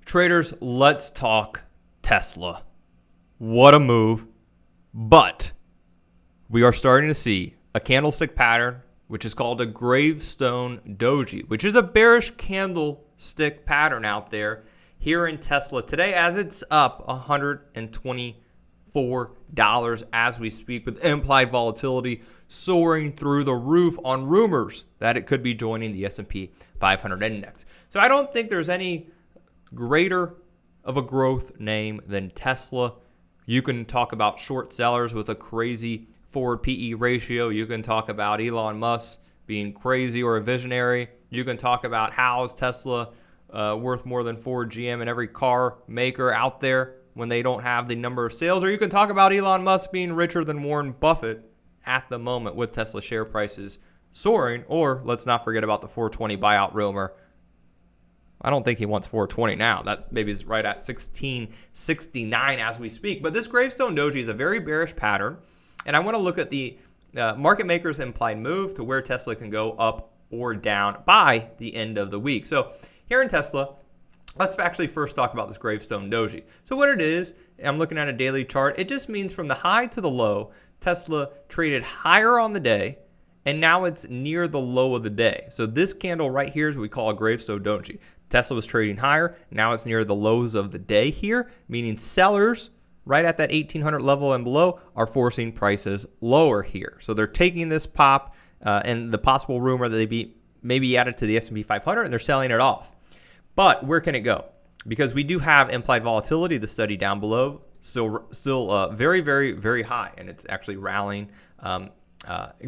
Traders, let's talk Tesla. What a move. But we are starting to see a candlestick pattern, which is called a gravestone doji, which is a bearish candlestick pattern out there here in Tesla today, as it's up $124 as we speak, with implied volatility soaring through the roof on rumors that it could be joining the S&P 500 index. So I don't think there's any greater of a growth name than Tesla. You can talk about short sellers with a crazy forward PE ratio. You can talk about Elon Musk being crazy or a visionary. You can talk about how is Tesla worth more than Ford, GM, and every car maker out there when they don't have the number of sales. Or you can talk about Elon Musk being richer than Warren Buffett at the moment with Tesla share prices soaring. Or let's not forget about the 420 buyout rumor. I don't think he wants 420 now. That's maybe it's right at 1669 as we speak. But this gravestone doji is a very bearish pattern. And I want to look at the market makers' implied move to where Tesla can go up or down by the end of the week. So here in Tesla, let's actually first talk about this gravestone doji. So what it is, I'm looking at a daily chart. It just means from the high to the low, Tesla traded higher on the day, and now it's near the low of the day. So this candle right here is what we call a gravestone doji. Tesla was trading higher. Now it's near the lows of the day here, meaning sellers right at that 1800 level and below are forcing prices lower here. So they're taking this pop and the possible rumor that they may be added to the S&P 500, and they're selling it off. But where can it go? Because we do have implied volatility, the study down below, still very, very, very high, and it's actually rallying,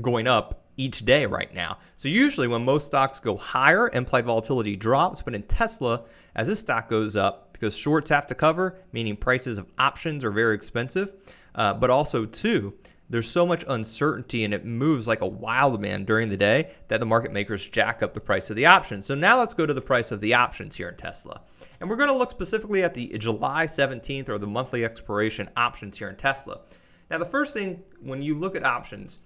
going up each day right now. So usually when most stocks go higher, implied volatility drops. But in Tesla, as this stock goes up, because shorts have to cover, meaning prices of options are very expensive, but also too, there's so much uncertainty and it moves like a wild man during the day that the market makers jack up the price of the options. So now let's go to the price of the options here in Tesla. And we're going to look specifically at the July 17th or the monthly expiration options here in Tesla. Now the first thing when you look at options,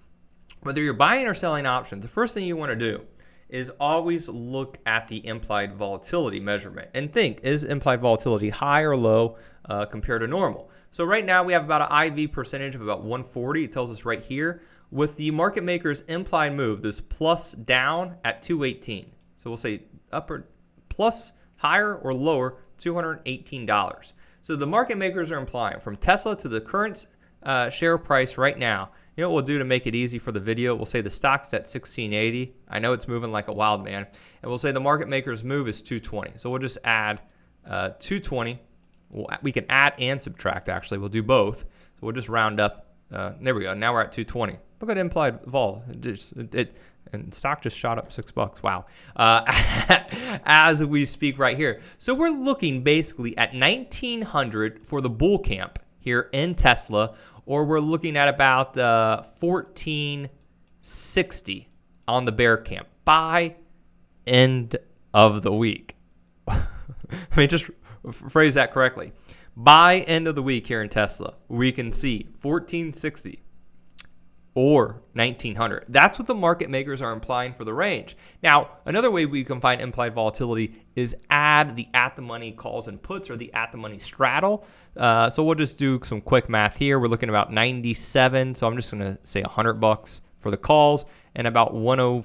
whether you're buying or selling options, the first thing you want to do is always look at the implied volatility measurement and think, is implied volatility high or low compared to normal? So right now we have about an IV percentage of about 140. It tells us right here. With the market maker's implied move, this plus down at 218. So we'll say upper plus higher or lower $218. So the market makers are implying from Tesla to the current share price right now. You know what we'll do to make it easy for the video? We'll say the stock's at 1680. I know it's moving like a wild man. And we'll say the market maker's move is 220. So we'll just add 220. We can add and subtract, actually. We'll do both. So we'll just round up. There we go. Now we're at 220. Look at implied vol. And stock just shot up $6. Wow. As we speak right here. So we're looking basically at 1900 for the bull camp here in Tesla, or we're looking at about 1460 on the bear camp by end of the week. Let me just phrase that correctly. By end of the week here in Tesla, we can see 1460 or 1900. That's what the market makers are implying for the range. Now, another way we can find implied volatility is add the at-the-money calls and puts, or the at-the-money straddle. So we'll just do some quick math here. We're looking at about 97. So I'm just going to say $100 for the calls and about we'll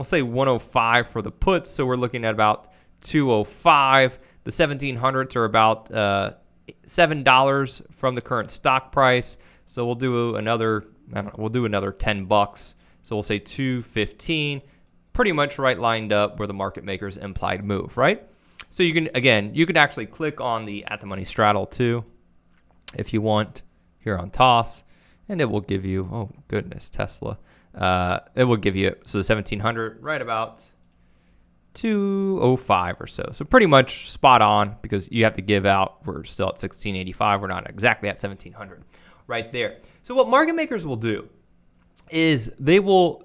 say 105 for the puts. So we're looking at about 205. The 1700s are about $7 from the current stock price. So we'll do another, we'll do another $10. So we'll say 215, pretty much right lined up where the market maker's implied move, right? So you can, again, you could actually click on the at the money straddle too, if you want, here on TOS, and it will give you, oh goodness, Tesla. It will give you, so the 1700 right about 205 or so. So pretty much spot on, because you have to give out, we're still at 1685. We're not exactly at 1700 right there. So what market makers will do is they will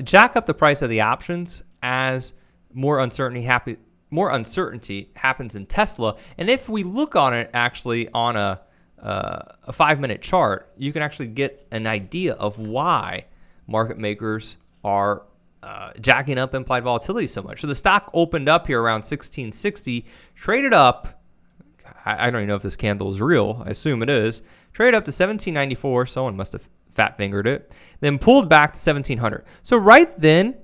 jack up the price of the options as more uncertainty happens in Tesla. And if we look on it actually on a 5-minute chart, you can actually get an idea of why market makers are jacking up implied volatility so much. So the stock opened up here around 1660, traded up. I don't even know if this candle is real. I assume it is. Traded up to 1794. Someone must have fat fingered it. Then pulled back to 1700. So right then,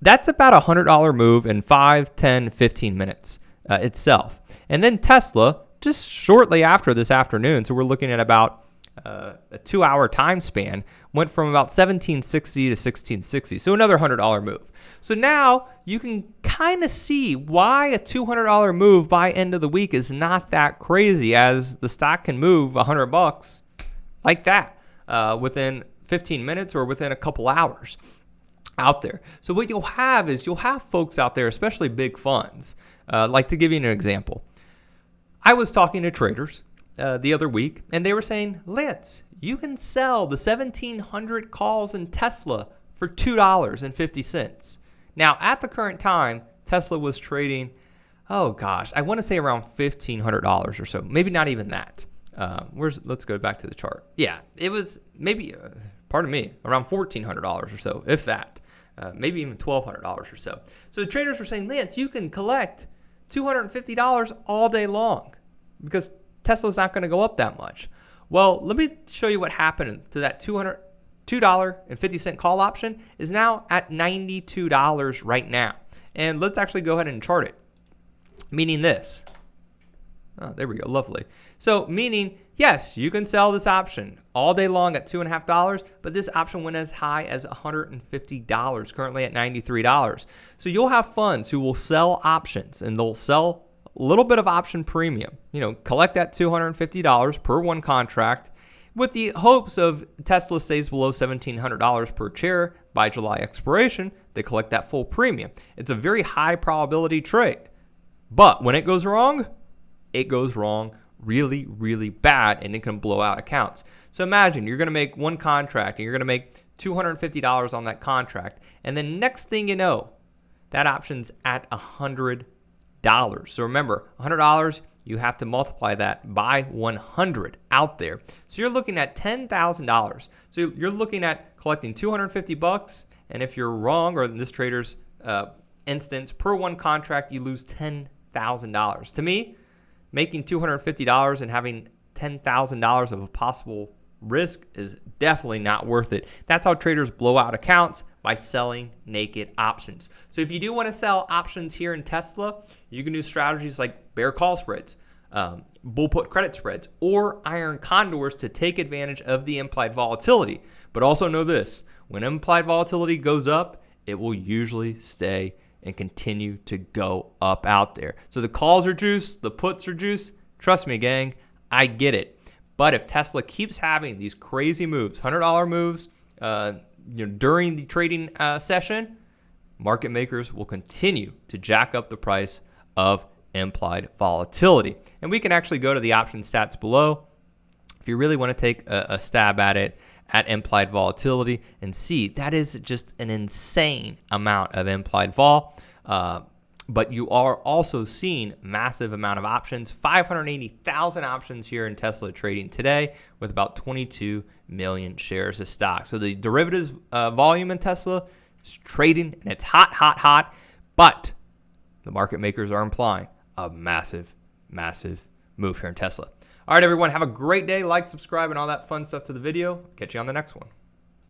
that's about a $100 move in 5, 10, 15 minutes itself. And then Tesla, just shortly after this afternoon, so we're looking at about a 2-hour time span, went from about 1760 to 1660. So another $100 move. So now you can kind of see why a $200 move by end of the week is not that crazy, as the stock can move $100 like that within 15 minutes or within a couple hours out there. So what you'll have is you'll have folks out there, especially big funds. Like, to give you an example, I was talking to traders the other week, and they were saying, Lance, you can sell the 1,700 calls in Tesla for $2.50. Now, at the current time, Tesla was trading, oh gosh, I want to say around $1,500 or so, maybe not even that. Let's go back to the chart. Yeah, it was maybe, pardon me, around $1,400 or so, if that. Maybe even $1,200 or so. So the traders were saying, Lance, you can collect $250 all day long because Tesla's not going to go up that much. Well, let me show you what happened to that $2.50 call option is now at $92 right now. And let's actually go ahead and chart it, meaning this. Oh, there we go. Lovely. So meaning, yes, you can sell this option all day long at $2.50, but this option went as high as $150, currently at $93. So you'll have funds who will sell options, and they'll sell a little bit of option premium. Collect that $250 per one contract with the hopes of Tesla stays below $1,700 per share by July expiration. They collect that full premium. It's a very high probability trade. But when it goes wrong really, really bad, and it can blow out accounts. So imagine you're going to make one contract, and you're going to make $250 on that contract, and then next thing you know, that option's at $100. So remember, $100, you have to multiply that by 100 out there. So you're looking at $10,000. So you're looking at collecting $250, and if you're wrong, or in this trader's instance, per one contract, you lose $10,000. To me, making $250 and having $10,000 of a possible risk is definitely not worth it. That's how traders blow out accounts, by selling naked options. So if you do want to sell options here in Tesla, you can do strategies like bear call spreads, bull put credit spreads, or iron condors to take advantage of the implied volatility. But also know this, when implied volatility goes up, it will usually stay and continue to go up out there. So the calls are juice, the puts are juice. Trust me, gang, I get it. But if Tesla keeps having these crazy moves, $100 moves during the trading session, market makers will continue to jack up the price of implied volatility. And we can actually go to the option stats below if you really want to take a stab at it, at implied volatility, and see that is just an insane amount of implied vol. But you are also seeing massive amount of options, 580,000 options here in Tesla trading today with about 22 million shares of stock. So the derivatives volume in Tesla is trading, and it's hot, hot, hot. But the market makers are implying a massive, massive move here in Tesla. All right, everyone, have a great day. Like, subscribe, and all that fun stuff to the video. Catch you on the next one.